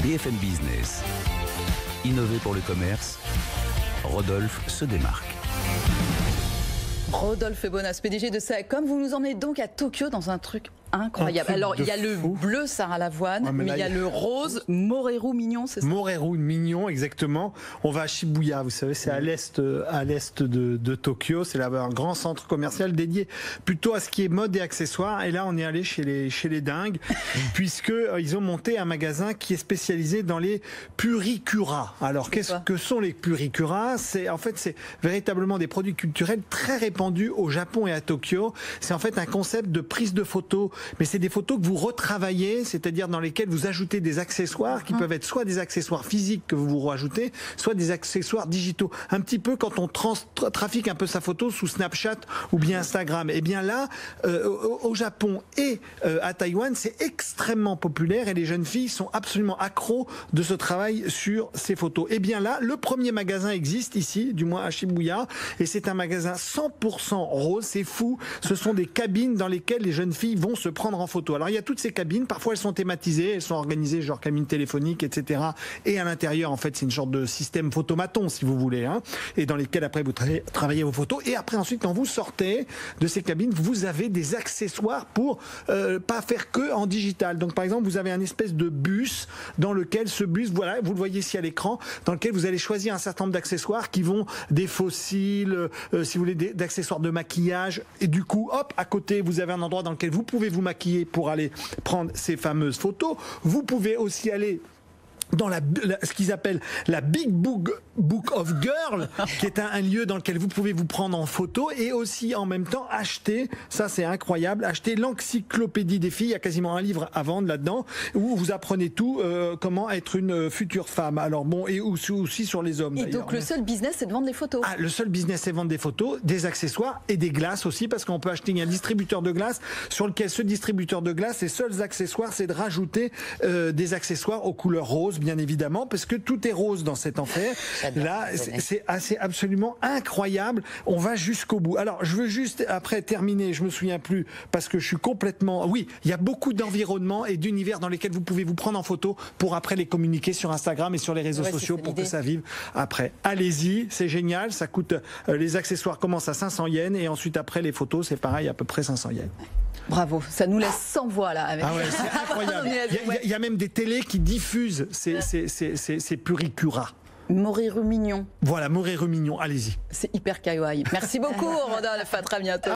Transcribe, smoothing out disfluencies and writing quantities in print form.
BFM Business. Innover pour le commerce, Rodolphe se démarque. Rodolphe Bonas, PDG de Saecom, vous nous emmenez donc à Tokyo dans un truc incroyable. Alors, il y a le bleu Sarah Lavoine, mais il y a le rose Moreru Mignon, c'est ça? Moreru Mignon, exactement. On va à Shibuya, vous savez, c'est à l'est de Tokyo. C'est là un grand centre commercial dédié plutôt à ce qui est mode et accessoires. Et là, on est allé chez les dingues, puisqu'ils ont monté un magasin qui est spécialisé dans les purikuras. Alors, qu'est-ce que sont les purikuras? C'est véritablement des produits culturels très répandus au Japon et à Tokyo. C'est en fait un concept de prise de photos, mais c'est des photos que vous retravaillez, c'est-à-dire dans lesquelles vous ajoutez des accessoires qui peuvent être soit des accessoires physiques que vous rajoutez, soit des accessoires digitaux. Un petit peu quand on trafique un peu sa photo sous Snapchat ou bien Instagram. Et bien là, au Japon et à Taïwan, c'est extrêmement populaire et les jeunes filles sont absolument accros de ce travail sur ces photos. Et bien là, le premier magasin existe ici, du moins à Shibuya, et c'est un magasin 100% rose, c'est fou. Ce sont des cabines dans lesquelles les jeunes filles vont se prendre en photo. Alors il y a toutes ces cabines, parfois elles sont thématisées, elles sont organisées genre cabine téléphonique, etc. Et à l'intérieur, en fait, c'est une sorte de système photomaton, si vous voulez, hein, et dans lesquels après vous travaillez vos photos. Et après ensuite, quand vous sortez de ces cabines, vous avez des accessoires pour pas faire que en digital. Donc par exemple, vous avez un espèce de bus dans lequel ce bus, voilà, vous le voyez ici à l'écran, dans lequel vous allez choisir un certain nombre d'accessoires qui vont des fossiles, si vous voulez, d'accessoires de maquillage. Et du coup, hop, à côté, vous avez un endroit dans lequel vous pouvez vous maquiller pour aller prendre ces fameuses photos. Vous pouvez aussi aller dans ce qu'ils appellent la Big Book of Girl, qui est un lieu dans lequel vous pouvez vous prendre en photo et aussi en même temps acheter, ça c'est incroyable, acheter l'encyclopédie des filles. Il y a quasiment un livre à vendre là-dedans où vous apprenez tout, comment être une future femme. Alors bon, et aussi sur les hommes. Et donc le seul business, c'est de vendre des photos. Ah, le seul business, c'est vendre des photos, des accessoires et des glaces aussi, parce qu'on peut acheter un distributeur de glace sur lequel ce distributeur de glace, les seuls accessoires, c'est de rajouter des accessoires aux couleurs roses, bien évidemment, parce que tout est rose dans cet enfer. Là, c'est absolument incroyable. On va jusqu'au bout. Alors, je veux juste, après terminer, je me souviens plus, parce que je suis complètement... Oui, il y a beaucoup d'environnements et d'univers dans lesquels vous pouvez vous prendre en photo pour après les communiquer sur Instagram et sur les réseaux sociaux pour que ça vive après. Allez-y, c'est génial. Ça coûte... les accessoires commencent à 500 yens et ensuite, après, les photos, c'est pareil, à peu près 500 yens. Bravo, ça nous laisse sans voix là. Avec... Ah ouais, c'est incroyable. Il y a même des télés qui diffusent ces purikuras. Moreru Mignon. Voilà, Moreru Mignon, allez-y. C'est hyper kawaii. Merci beaucoup, Rodolphe, à très bientôt.